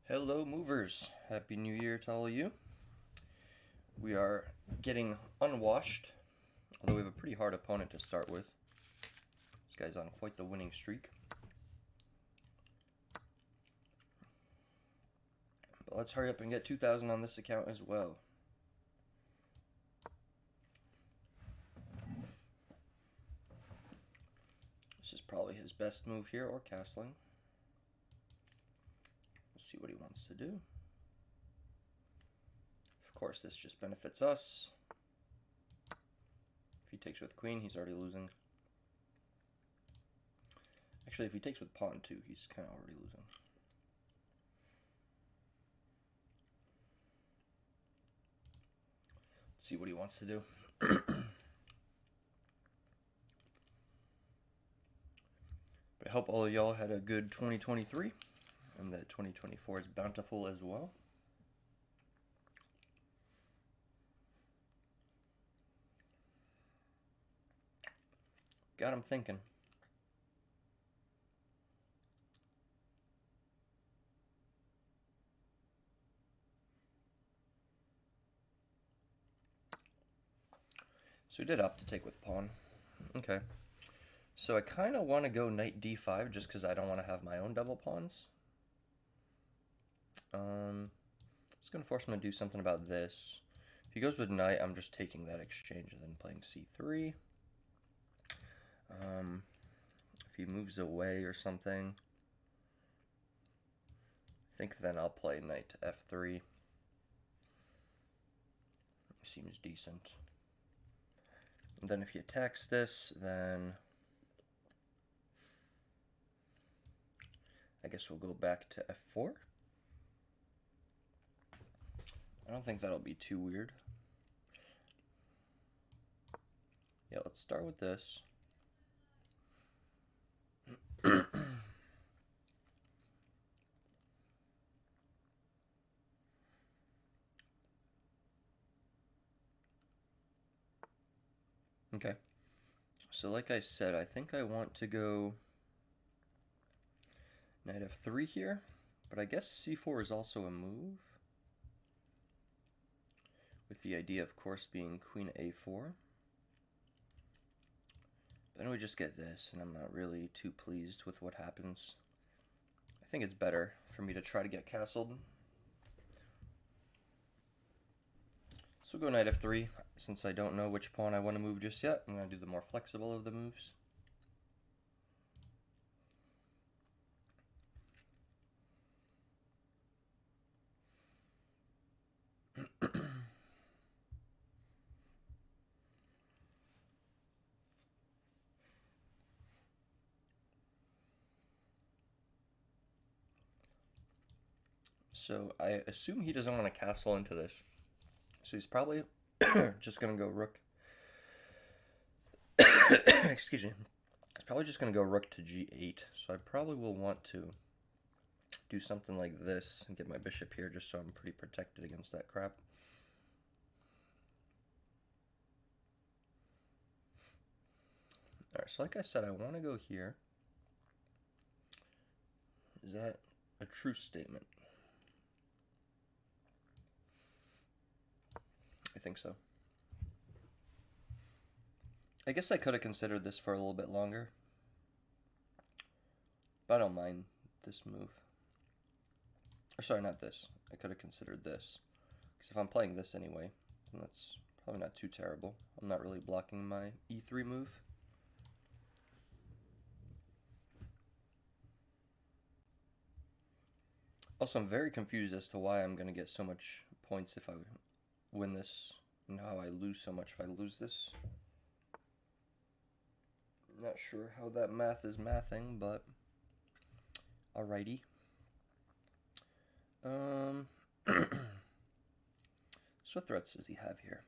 Hello movers, happy new year to all of you. We are getting unwashed, although we have a pretty hard opponent to start with. This guy's on quite the winning streak. But let's hurry up and get 2,000 on this account as well. This is probably his best move here, or castling. Let's see what he wants to do. Of course, this just benefits us. If he takes with queen, he's already losing. Actually, if he takes with pawn too, he's kind of already losing. Let's see what he wants to do. But I hope all of y'all had a good 2023 and that 2024 is bountiful as well. Got him thinking. So he did opt to take with pawn. Okay. So I kind of want to go knight d5 just because I don't want to have my own double pawns. It's going to force him to do something about this. If he goes with knight, I'm just taking that exchange and then playing c3. If he moves away or something, I think then I'll play knight to f3. Seems decent. And then if he attacks this, then I guess we'll go back to f4. I don't think that'll be too weird. Yeah, let's start with this. Okay. So like I said, I think I want to go knight f3 here, but I guess c4 is also a move. With the idea, of course, being queen a4. Then we just get this, and I'm not really too pleased with what happens. I think it's better for me to try to get castled. So we'll go knight f3. Since I don't know which pawn I want to move just yet, I'm going to do the more flexible of the moves. So I assume he doesn't want to castle into this. So he's probably just going to go rook. Excuse me. He's probably just going to go rook to g8. So I probably will want to do something like this and get my bishop here just so I'm pretty protected against that crap. Alright, so like I said, I want to go here. Is that a true statement? I think so. I guess I could have considered this for a little bit longer, but I don't mind this move. Or sorry, not this. I could have considered this, because if I'm playing this anyway, then that's probably not too terrible. I'm not really blocking my e3 move. Also, I'm very confused as to why I'm going to get so much points if I win this, and how I lose so much if I lose this. Not sure how that math is mathing, but alrighty. So what threats does he have here?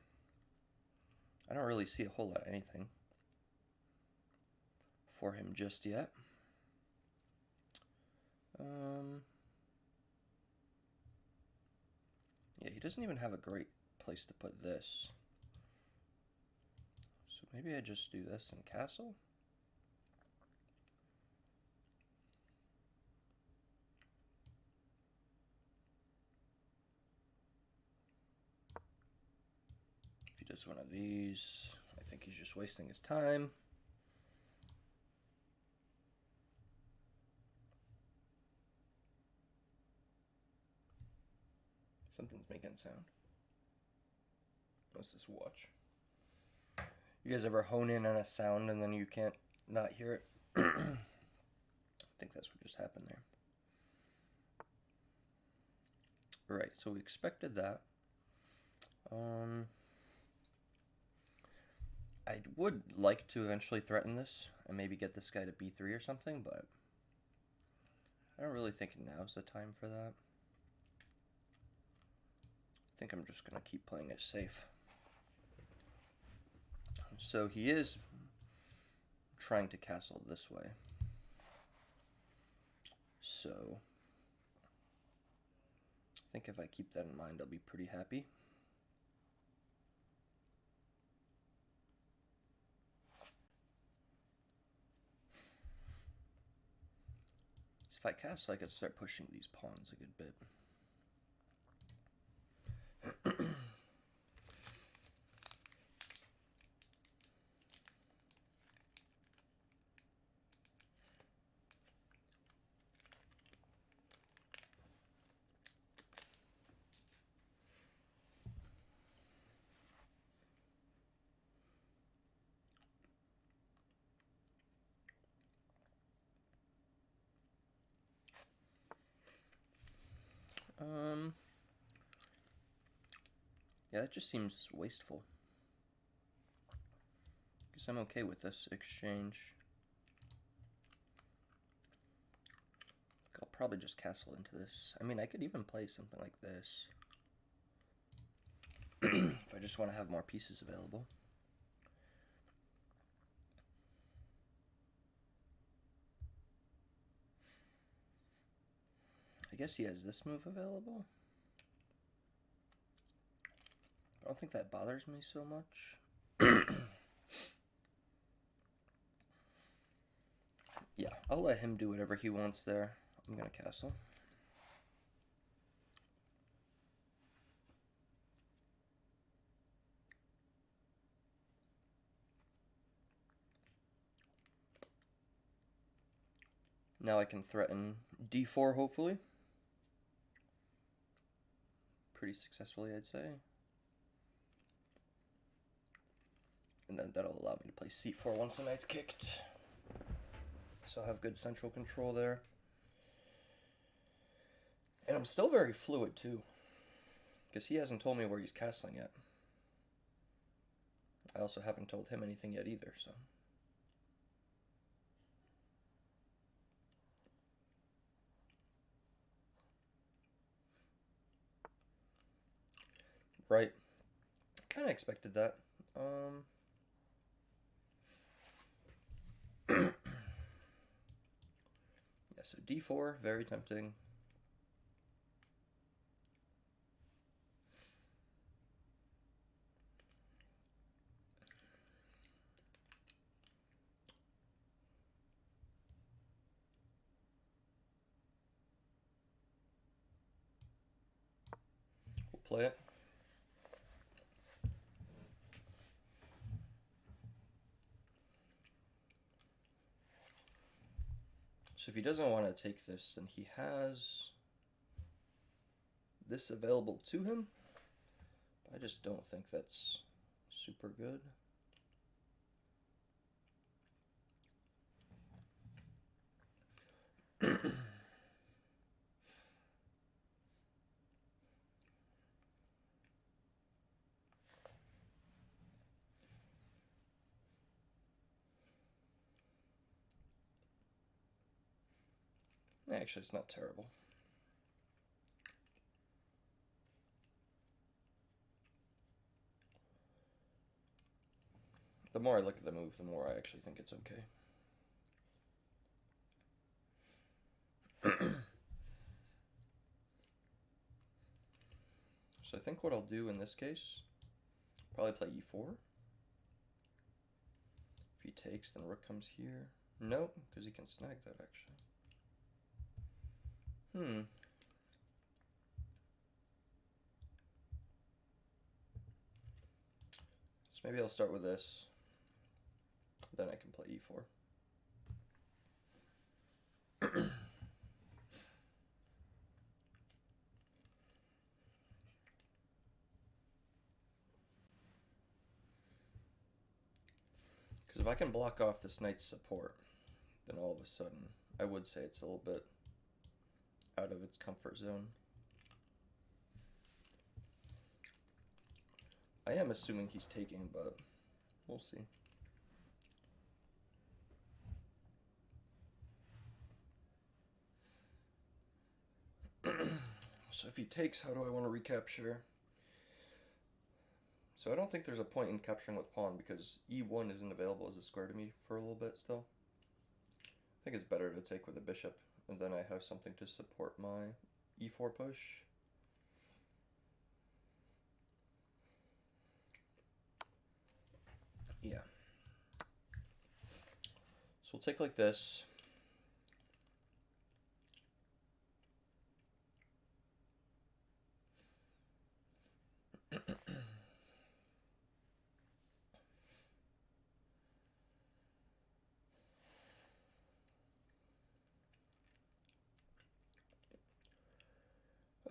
I don't really see a whole lot of anything for him just yet. Yeah, he doesn't even have a great place to put this. So maybe I just do this and castle? is one of these. I think he's just wasting his time. Something's making sound. What's this watch? You guys ever hone in on a sound and then you can't not hear it? I think that's what just happened there. Right, so we expected that. I would like to eventually threaten this and maybe get this guy to b3 or something, but I don't really think now's the time for that. I think I'm just going to keep playing it safe. So he is trying to castle this way. So I think if I keep that in mind, I'll be pretty happy. If I castle, I could start pushing these pawns a good bit. Yeah, that just seems wasteful. Guess I'm okay with this exchange. I'll probably just castle into this. I mean, I could even play something like this. If I just want to have more pieces available. I guess he has this move available. I don't think that bothers me so much. Yeah, I'll let him do whatever he wants there. I'm gonna castle. Now I can threaten d4, hopefully. Pretty successfully, I'd say. And then that'll allow me to play c4 once the knight's kicked. So I'll have good central control there. And I'm still very fluid, too. Because he hasn't told me where he's castling yet. I also haven't told him anything yet either, so... Right. Kind of expected that. Yeah, so d4, very tempting. We'll play it. So if he doesn't want to take this, then he has this available to him. I just don't think that's super good. Actually, it's not terrible. The more I look at the move, the more I actually think it's okay. So I think what I'll do in this case, probably play e4. If he takes, then rook comes here. Nope, because he can snag that actually. Maybe I'll start with this. Then I can play e4. Because if I can block off this knight's support, then all of a sudden I would say it's a little bit out of its comfort zone. I am assuming he's taking, but we'll see. So if he takes, how do I want to recapture? So I don't think there's a point in capturing with pawn because e1 isn't available as a square to me for a little bit still. I think it's better to take with a bishop, and then I have something to support my e4 push. Yeah. So we'll take like this.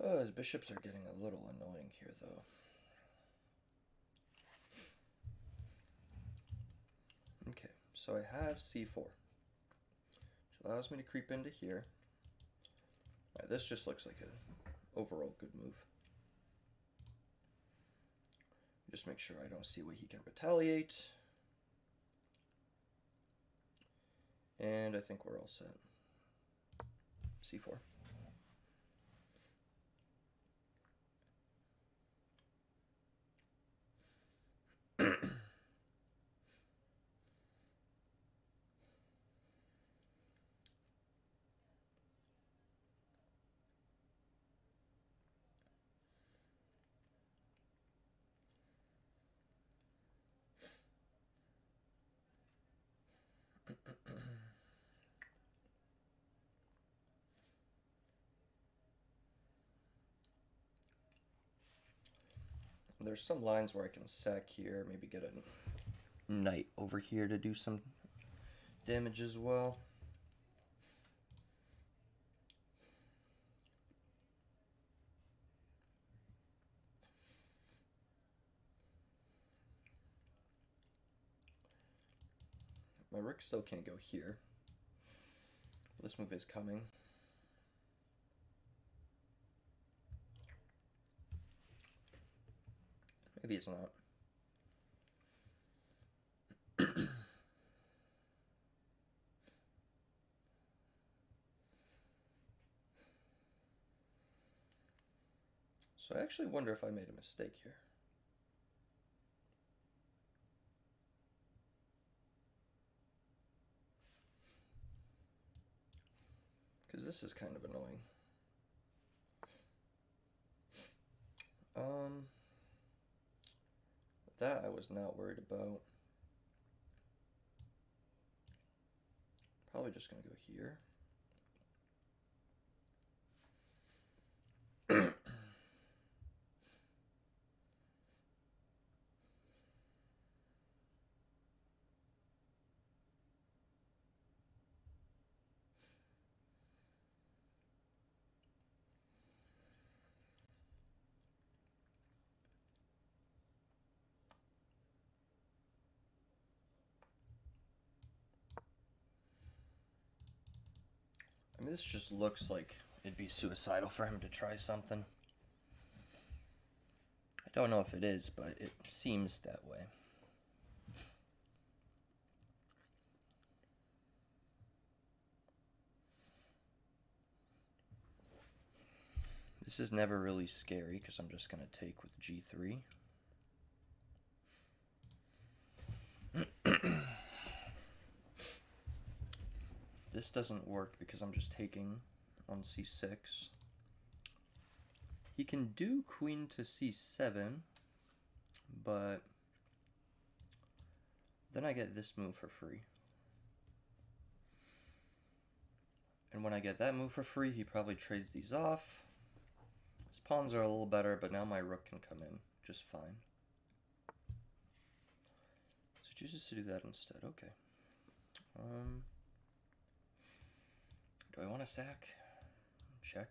Oh, his bishops are getting a little annoying here, though. Okay, so I have c4, which allows me to creep into here. Right, this just looks like an overall good move. Just make sure I don't see where he can retaliate. And I think we're all set. c4. There's some lines where I can sack here, maybe get a knight over here to do some damage as well. My rook still can't go here. This move is coming. Maybe it's not. So I actually wonder if I made a mistake here. Because this is kind of annoying. That I was not worried about. Probably just gonna go here. I mean, this just looks like it'd be suicidal for him to try something. I don't know if it is, but it seems that way. This is never really scary because I'm just going to take with g3. This doesn't work because I'm just taking on c6. He can do queen to c7, but then I get this move for free. And when I get that move for free, he probably trades these off. His pawns are a little better, but now my rook can come in just fine. chooses to do that instead. Okay. Do I want to sack? Check.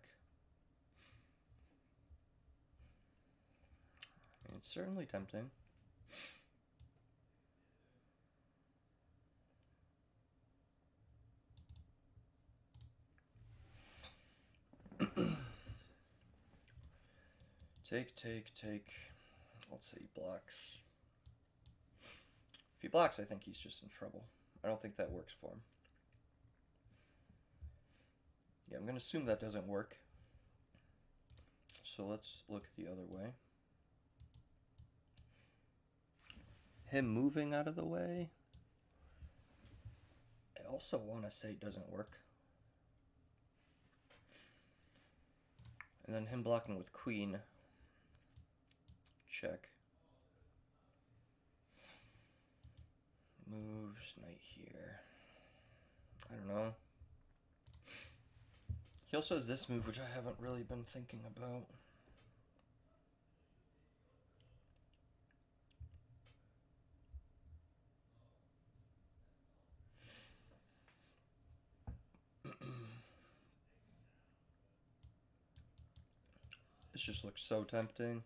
I mean, it's certainly tempting. Take. Let's say he blocks. If he blocks, I think he's just in trouble. I don't think that works for him. Yeah, I'm going to assume that doesn't work. So let's look the other way. Him moving out of the way, I also want to say doesn't work. And then him blocking with queen. Check. Moves, knight here. I don't know. He also has this move, which I haven't really been thinking about. This just looks so tempting.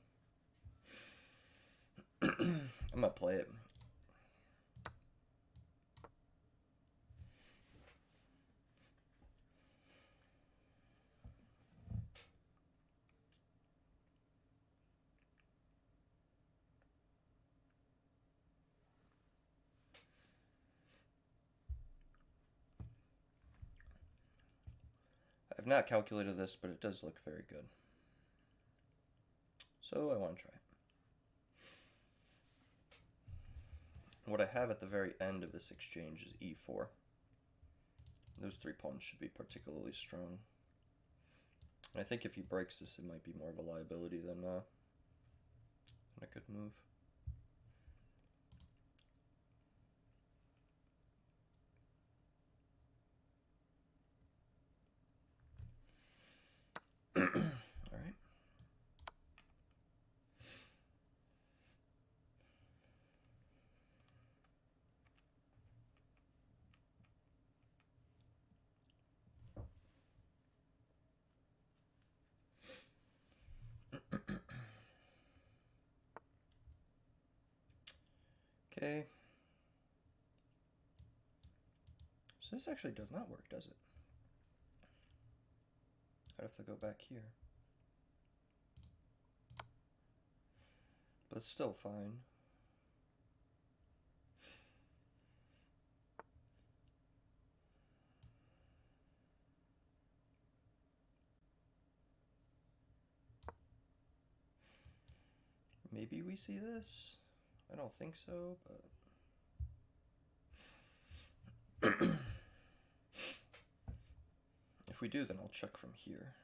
I'm gonna play it. I've not calculated this, but it does look very good. So I want to try it. What I have at the very end of this exchange is e4. Those 3 pawns should be particularly strong. And I think if he breaks this, it might be more of a liability than a good move. All right. Okay. So this actually does not work, does it? I'd have to go back here. But it's still fine. Maybe we see this? I don't think so, but... If we do, then I'll check from here.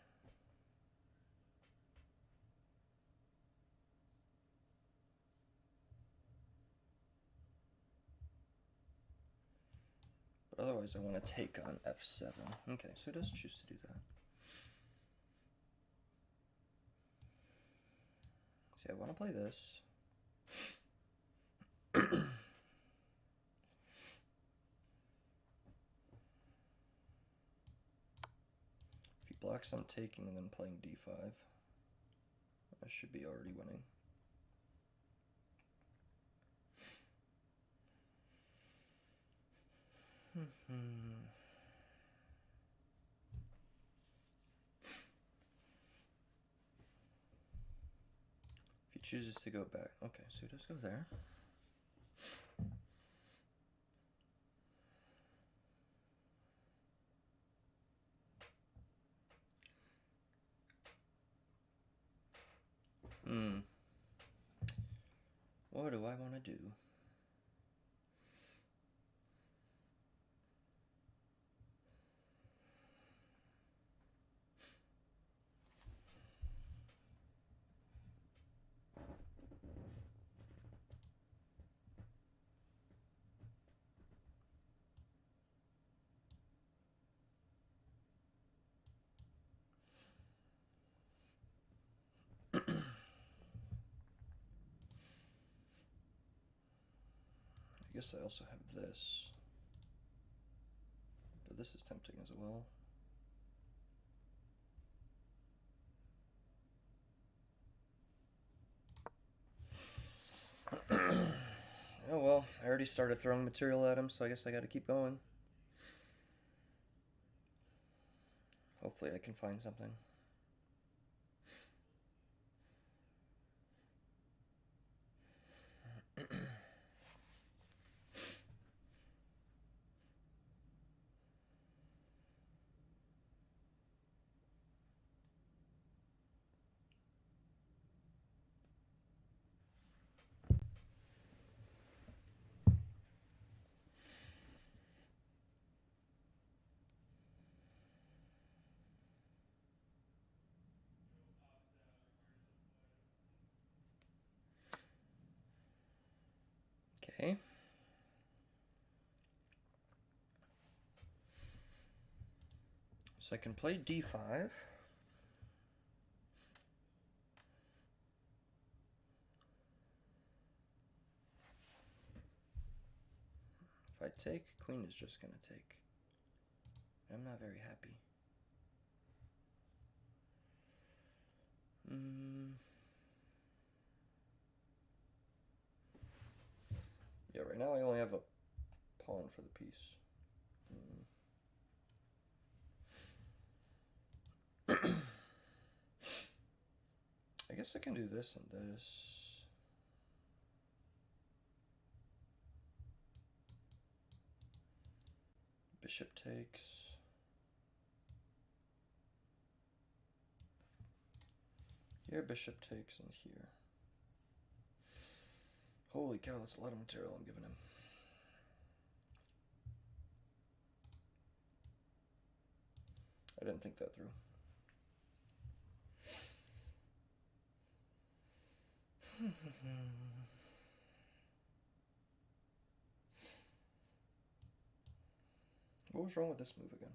But otherwise I want to take on f7. Okay, so it does choose to do that. See, I want to play this. If he blocks, I'm taking and then playing d5. I should be already winning. If he chooses to go back, okay, so he does go there. What do I want to do? guess I also have this. But this is tempting as well. Oh well, I already started throwing material at him, so I guess I gotta keep going. Hopefully I can find something. Okay. So I can play d5. If I take, queen is just gonna take. I'm not very happy. Yeah, right now I only have a pawn for the piece. I guess I can do this and this. Bishop takes. Here, bishop takes, and here. Holy cow, that's a lot of material I'm giving him. I didn't think that through. What was wrong with this move again?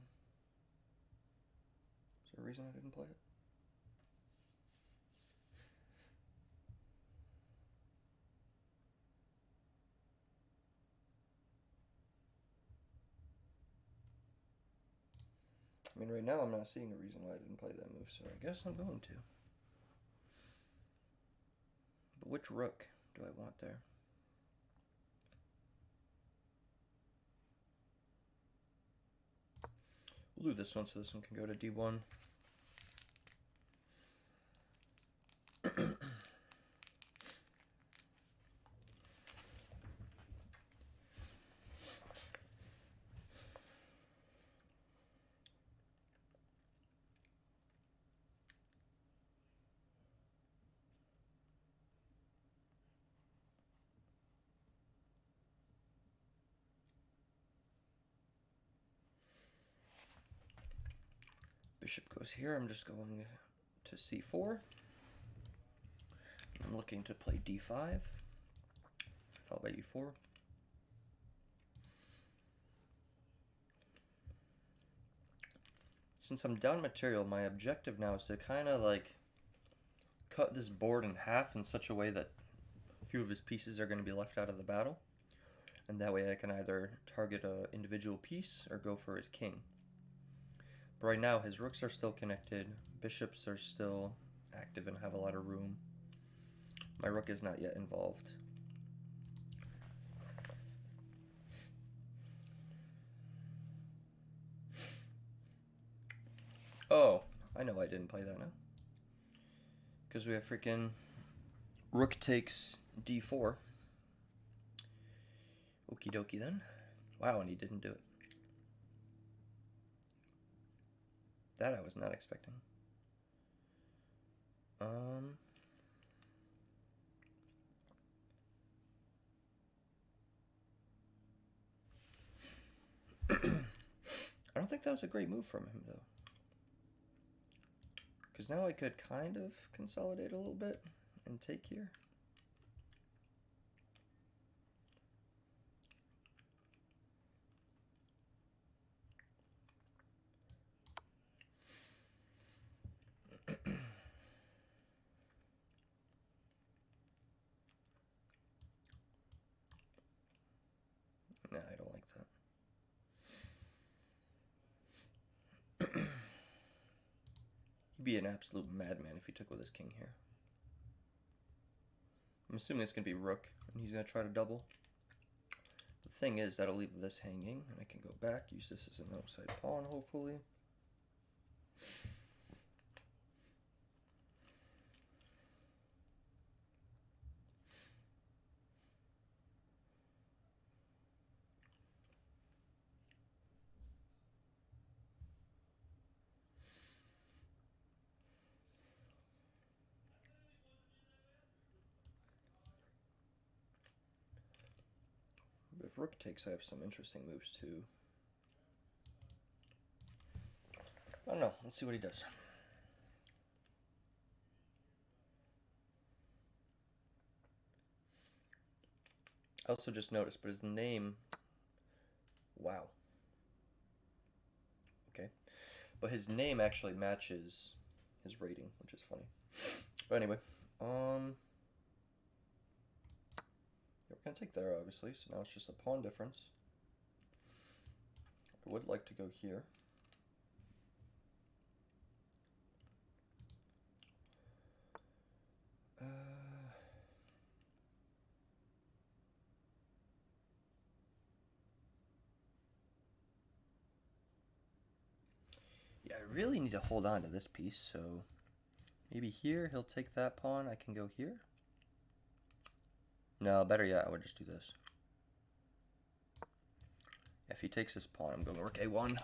Is there a reason I didn't play it? I mean, right now I'm not seeing a reason why I didn't play that move, so I guess I'm going to. But which rook do I want there? We'll do this one so this one can go to d1. Bishop goes here. I'm just going to c4. I'm looking to play d5, followed by e4. Since I'm down material, my objective now is to kind of like cut this board in half in such a way that a few of his pieces are going to be left out of the battle. And that way I can either target an individual piece or go for his king. But right now his rooks are still connected, bishops are still active and have a lot of room. My rook is not yet involved. Oh, I know I didn't play that now. Because we have freaking rook takes d4. Okie dokie then. Wow, and he didn't do it. That I was not expecting. I don't think that was a great move from him, though. Because now I could kind of consolidate a little bit and take here. He'd be an absolute madman if he took with his king here. I'm assuming it's going to be rook, and he's going to try to double. The thing is, that'll leave this hanging, and I can go back, use this as an outside pawn, hopefully. If rook takes, I have some interesting moves too. I don't know. Let's see what he does. I also just noticed, but his name... Wow. Okay. But his name actually matches his rating, which is funny. But anyway, we're going to take there, obviously, so now it's just a pawn difference. I would like to go here. Yeah, I really need to hold on to this piece, so maybe here he'll take that pawn. I can go here. No, better yet, I would just do this. If he takes this pawn, I'm going rook a1.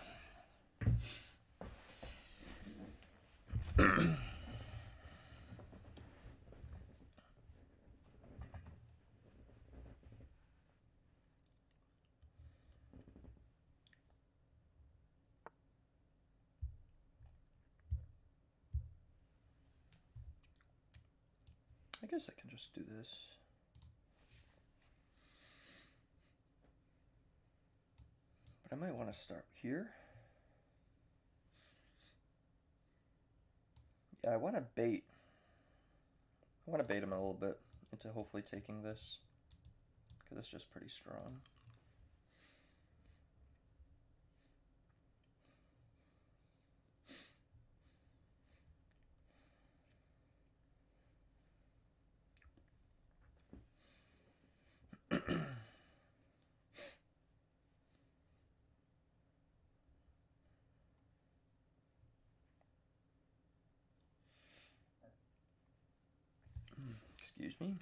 I guess I can just do this. But I might want to start here. Yeah, I want to bait. I want to bait him a little bit into hopefully taking this, because it's just pretty strong. Excuse me.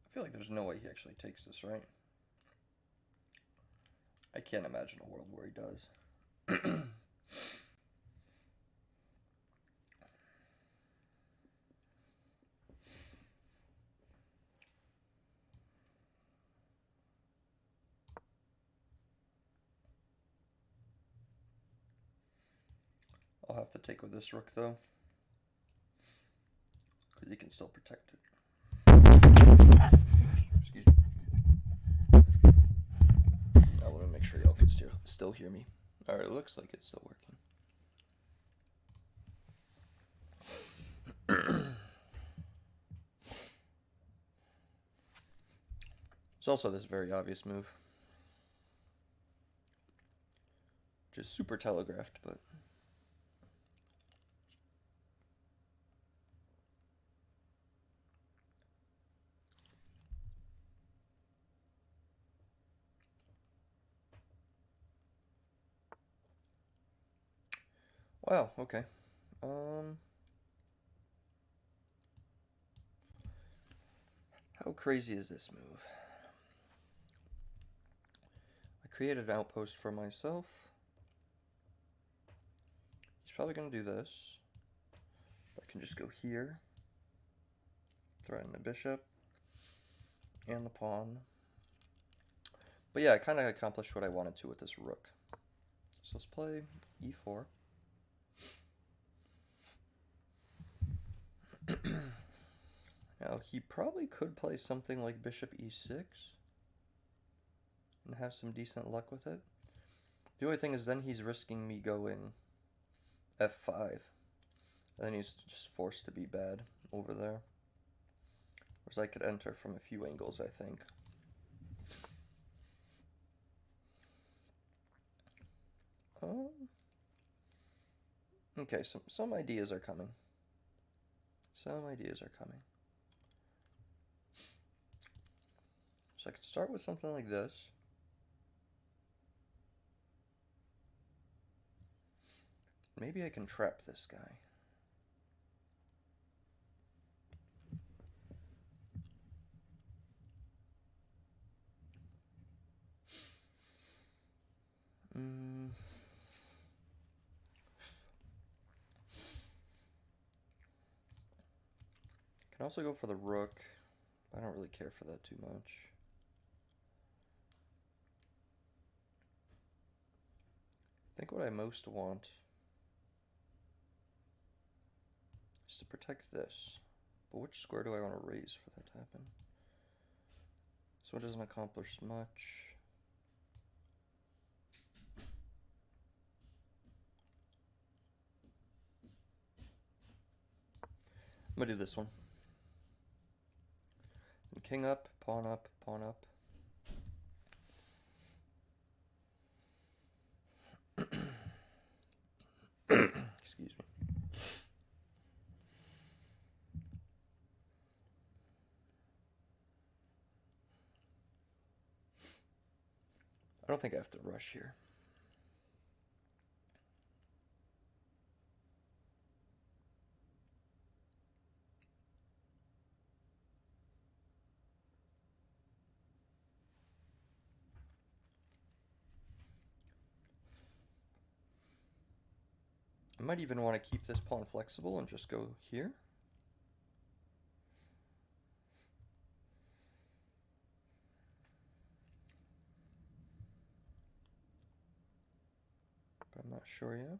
I feel like there's no way he actually takes this, right? I can't imagine a world where he does. I'll have to take with this rook, though, because he can still protect it. Excuse me. I want to make sure y'all can still hear me. Alright, it looks like it's still working. There's also this very obvious move, which is super telegraphed, but... Wow, okay. How crazy is this move? I created an outpost for myself. He's probably going to do this. I can just go here, threaten the bishop and the pawn. But yeah, I kind of accomplished what I wanted to with this rook. So let's play e4. He probably could play something like bishop e6 and have some decent luck with it. The only thing is then he's risking me going f5. And then he's just forced to be bad over there. Whereas I could enter from a few angles, I think. Okay, some ideas are coming. Some ideas are coming. So I could start with something like this. Maybe I can trap this guy. Can also go for the rook. I don't really care for that too much. I think what I most want is to protect this. But which square do I want to raise for that to happen? This one doesn't accomplish much. I'm gonna do this one. King up, pawn up, pawn up. Excuse me. I don't think I have to rush here. I might even want to keep this pawn flexible and just go here. But I'm not sure yet.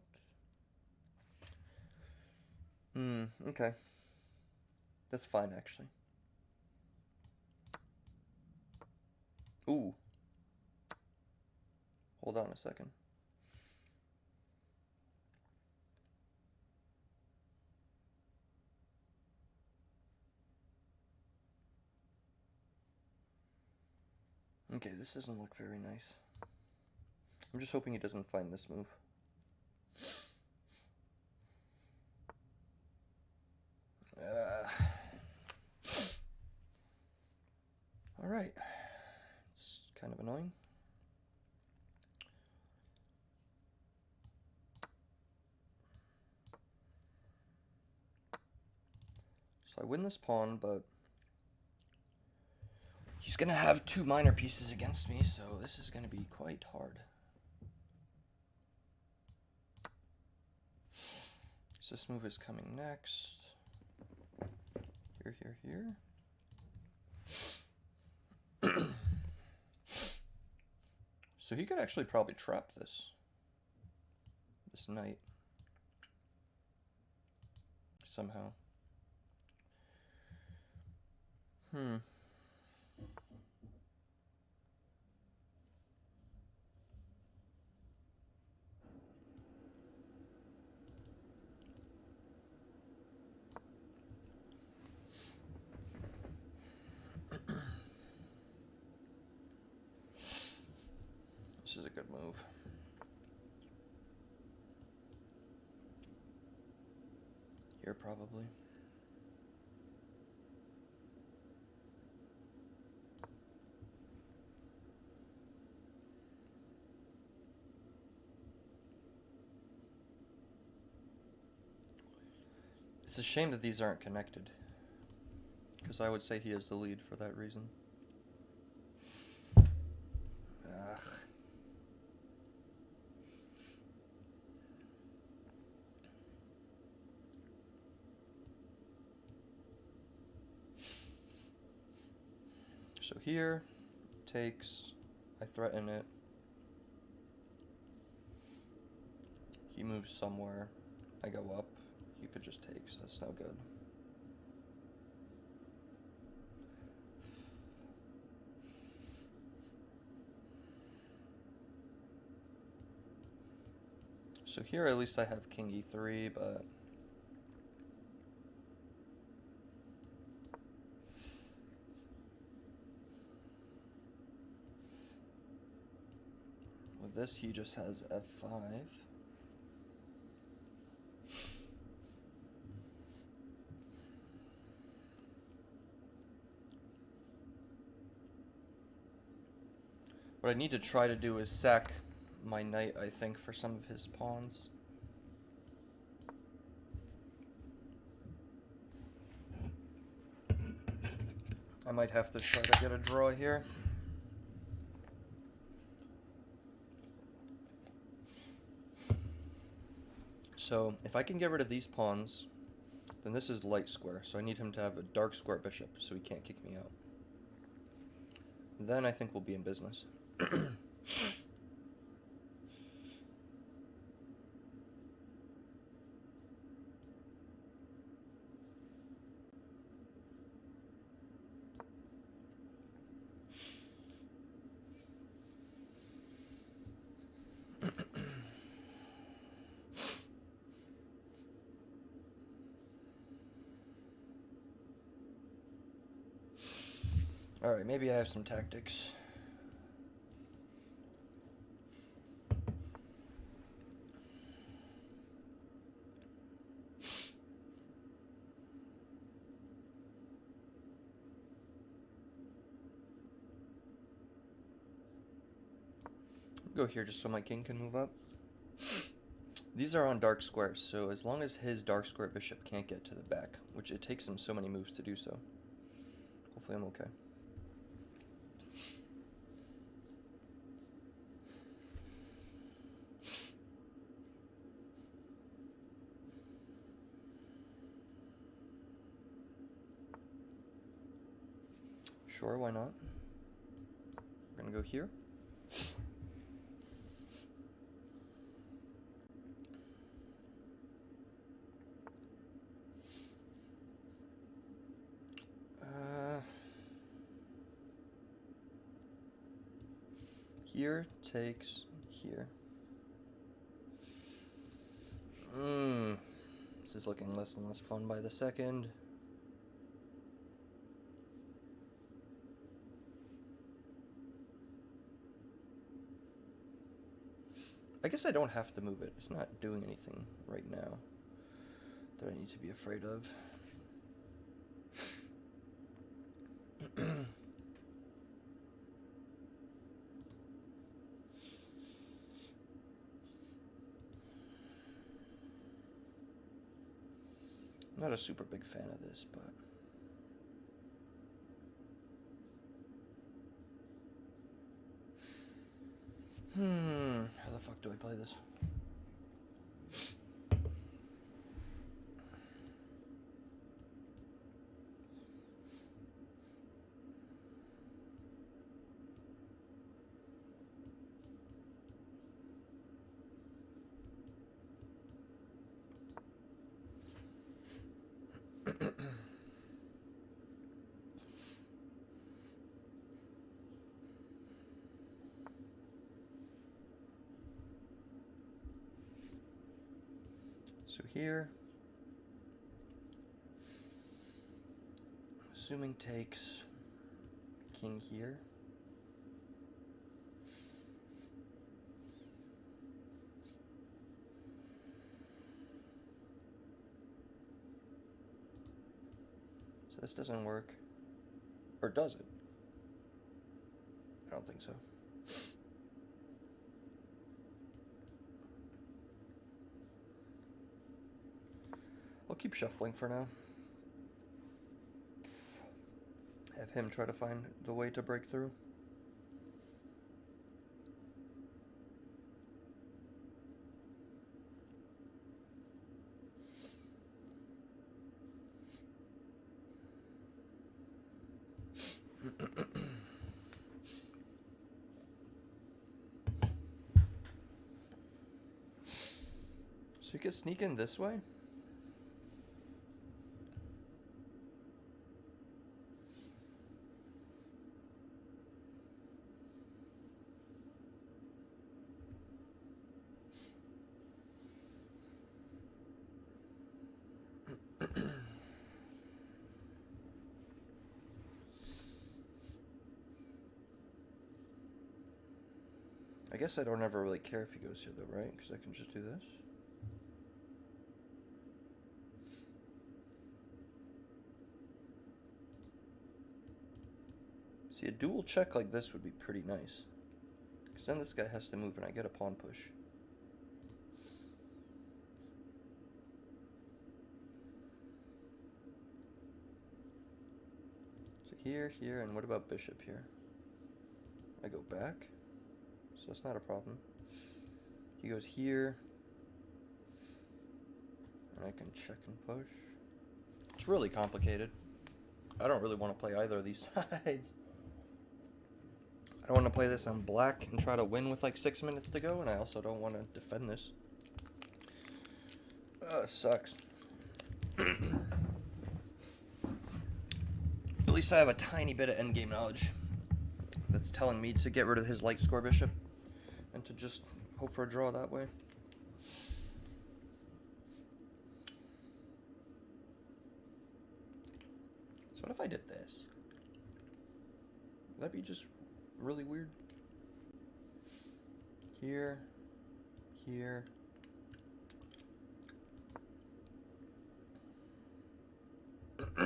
Okay. That's fine, actually. Ooh. Hold on a second. Okay, this doesn't look very nice. I'm just hoping he doesn't find this move. Alright. It's kind of annoying. So I win this pawn, but he's going to have two minor pieces against me, so this is going to be quite hard. So this move is coming next. Here, here, here. So he could actually probably trap this knight somehow. This is a good move. Here, probably. It's a shame that these aren't connected, because I would say he has the lead for that reason. So here, takes, I threaten it. He moves somewhere, I go up, he could just take, so that's no good. So here at least I have king e3, but with this he just has f5. What I need to try to do is sack my knight, I think, for some of his pawns. I might have to try to get a draw here. So if I can get rid of these pawns, then this is light square, so I need him to have a dark square bishop so he can't kick me out. Then I think we'll be in business. Alright, maybe I have some tactics. Go here just so my king can move up. These are on dark squares, so as long as his dark square bishop can't get to the back, which it takes him so many moves to do so, hopefully I'm okay. Sure, why not? We're gonna go here. Here takes here. This is looking less and less fun by the second. I guess I don't have to move it. It's not doing anything right now that I need to be afraid of. I'm not a super big fan of this, but how the fuck do I play this? So here, assuming takes king here. So this doesn't work. Or does it? I don't think so. I'll keep shuffling for now. Have him try to find the way to break through. So you can sneak in this way? I guess I don't ever really care if he goes here though, right? Because I can just do this. See, a dual check like this would be pretty nice. Because then this guy has to move and I get a pawn push. So here, and what about bishop here? I go back, so it's not a problem. He goes here, and I can check and push. It's really complicated. I don't really want to play either of these sides. I don't want to play this on black and try to win with like 6 minutes to go, and I also don't want to defend this. It sucks. At least I have a tiny bit of endgame knowledge that's telling me to get rid of his light score bishop and to just hope for a draw that way. So what if I did this? Would that be just really weird? Here, here. I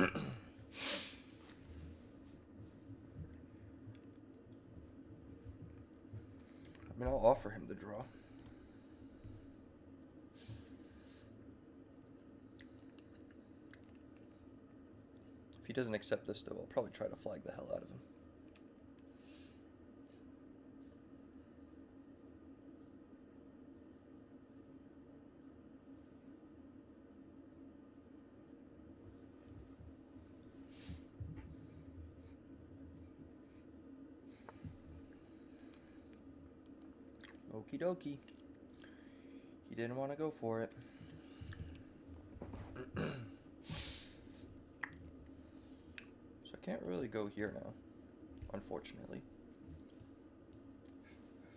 mean, I'll offer him the draw. If he doesn't accept this, though, I'll probably try to flag the hell out of him. Okie dokie. He didn't want to go for it. So I can't really go here now, unfortunately.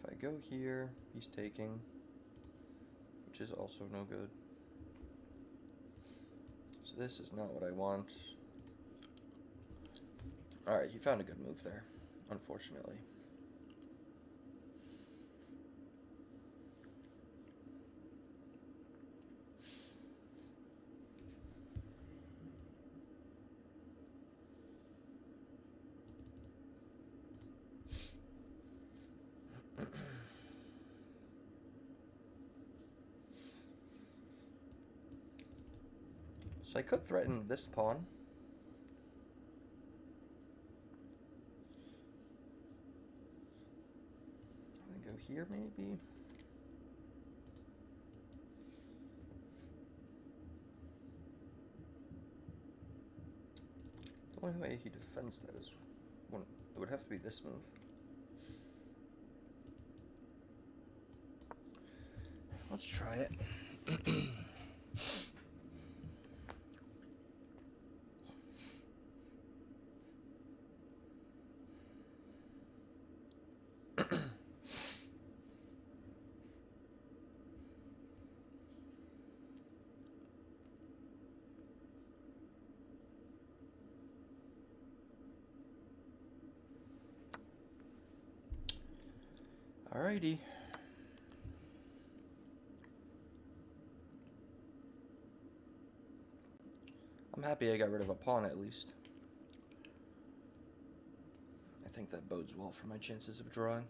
If I go here, he's taking, which is also no good. So this is not what I want. Alright, he found a good move there, unfortunately. So I could threaten this pawn. I go here maybe. The only way he defends that is it would have to be this move. Let's try it. Alrighty. I'm happy I got rid of a pawn at least. I think that bodes well for my chances of drawing.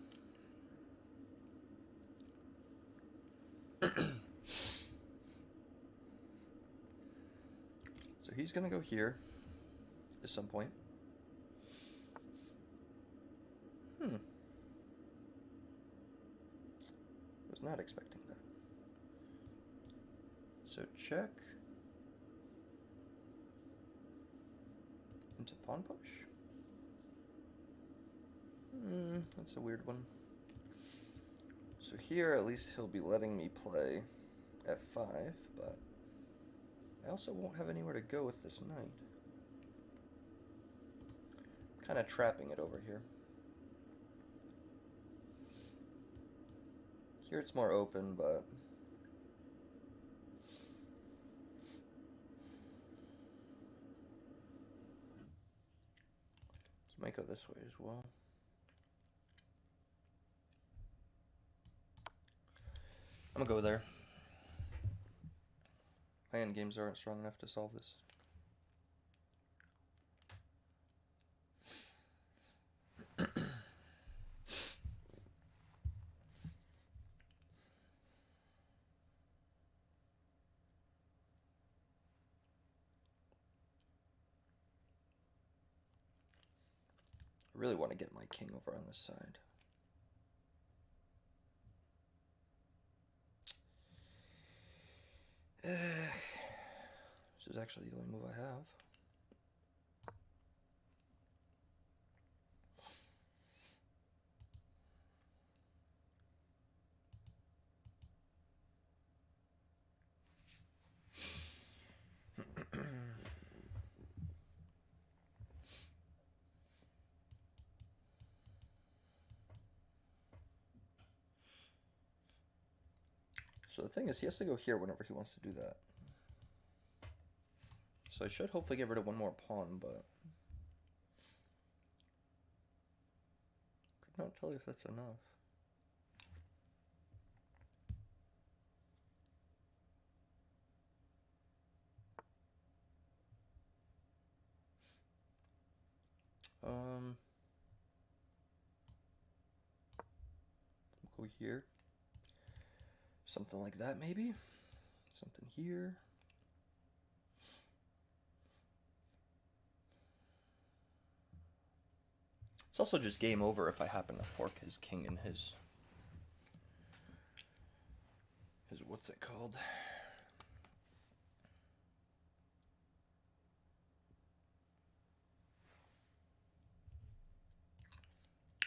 So he's gonna go here at some point. Was not expecting that. So check. Into pawn push. That's a weird one. So here at least he'll be letting me play f5, but I also won't have anywhere to go with this knight. Kind of trapping it over here. Here it's more open, but he might go this way as well. I'm gonna go there. My end games aren't strong enough to solve this. I really want to get my king over on this side. This is actually the only move I have. So the thing is, he has to go here whenever he wants to do that. So I should hopefully get rid of one more pawn, but could not tell you if that's enough. Go here. Something like that, maybe? Something here. It's also just game over if I happen to fork his king and his what's it called?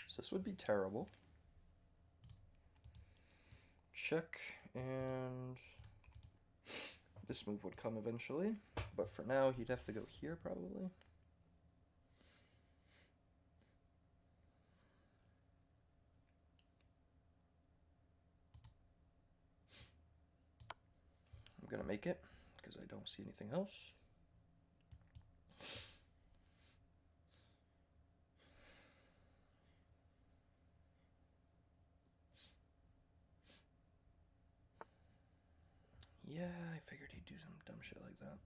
So this would be terrible. Check, and this move would come eventually, but for now he'd have to go here probably. I'm gonna make it because I don't see anything else. Yeah, I figured he'd do some dumb shit like that.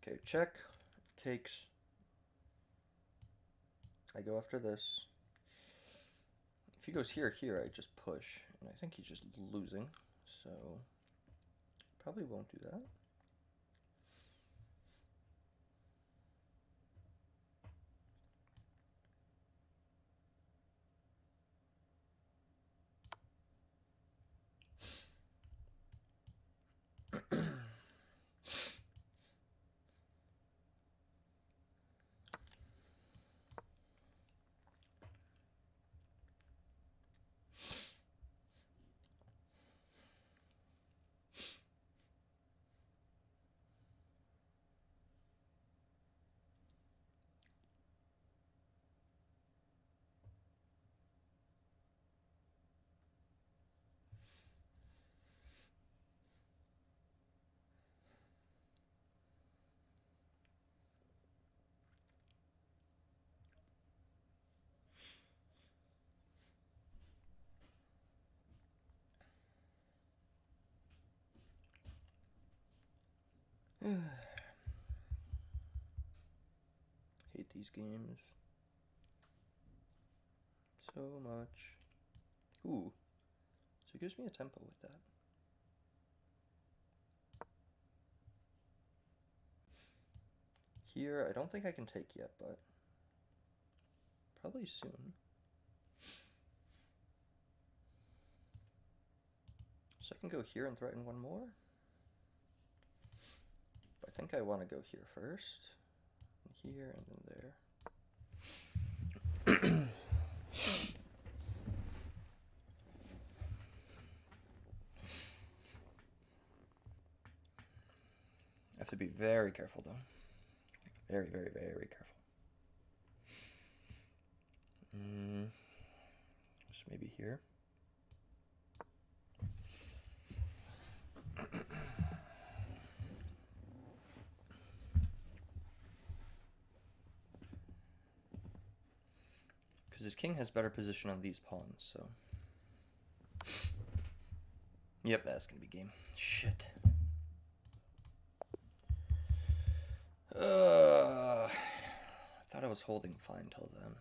Okay, check, takes. I go after this. If he goes here, I just push, and I think he's just losing, so probably won't do that. Hate these games so much. Ooh, so it gives me a tempo with that. Here, I don't think I can take yet, but probably soon. So I can go here and threaten one more. But I think I want to go here first. Here and then there. I have to be very careful though. Very, very, very careful. So maybe here. Because his king has better position on these pawns, so. Yep, that's gonna be game. Shit. I thought I was holding fine till then.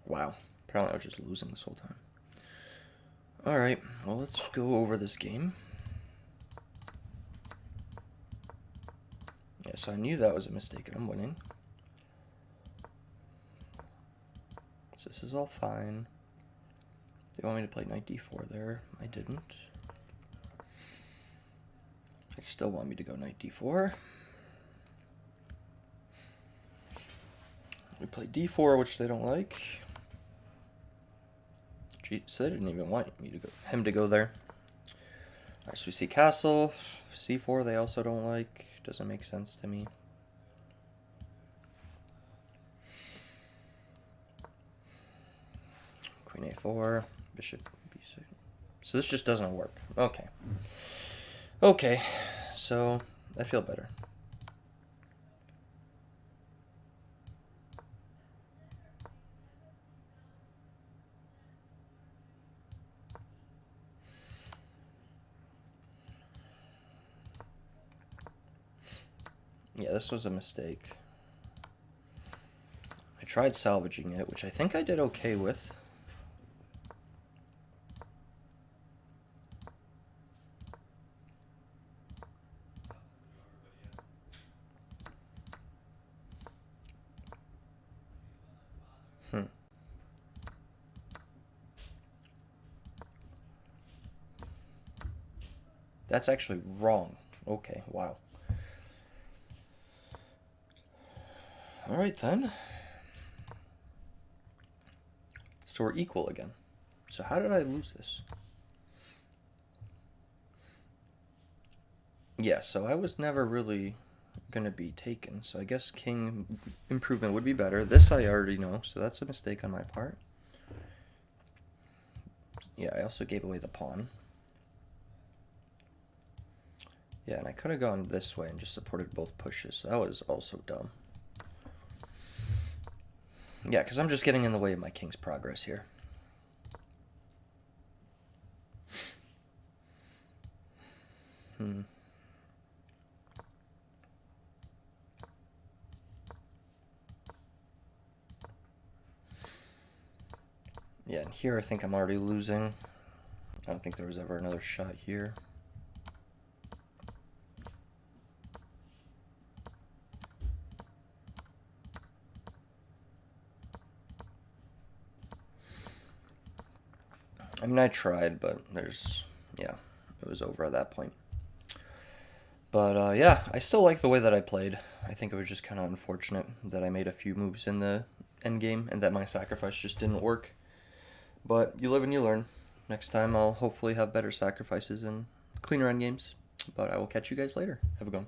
Wow. Apparently I was just losing this whole time. Alright, well, let's go over this game. Yeah, so I knew that was a mistake and I'm winning. So this is all fine. They want me to play knight d4 there. I didn't. They still want me to go knight d4. We play d4, which they don't like. Gee, so they didn't even want him to go there. Alright, so we see castle. c4 they also don't like. Doesn't make sense to me. Queen a4. Bishop b6. So this just doesn't work. Okay. Okay. So I feel better. Yeah, this was a mistake. I tried salvaging it, which I think I did okay with. That's actually wrong. Okay, wow. Alright then. So we're equal again. So how did I lose this? Yeah, so I was never really going to be taken. So I guess king improvement would be better. This I already know, so that's a mistake on my part. Yeah, I also gave away the pawn. Yeah, and I could have gone this way and just supported both pushes. So that was also dumb. Yeah, because I'm just getting in the way of my king's progress here. Yeah, and here I think I'm already losing. I don't think there was ever another shot here. I mean, I tried, but yeah, it was over at that point. But yeah, I still like the way that I played. I think it was just kind of unfortunate that I made a few moves in the end game and that my sacrifice just didn't work. But you live and you learn. Next time I'll hopefully have better sacrifices and cleaner end games. But I will catch you guys later. Have a good one.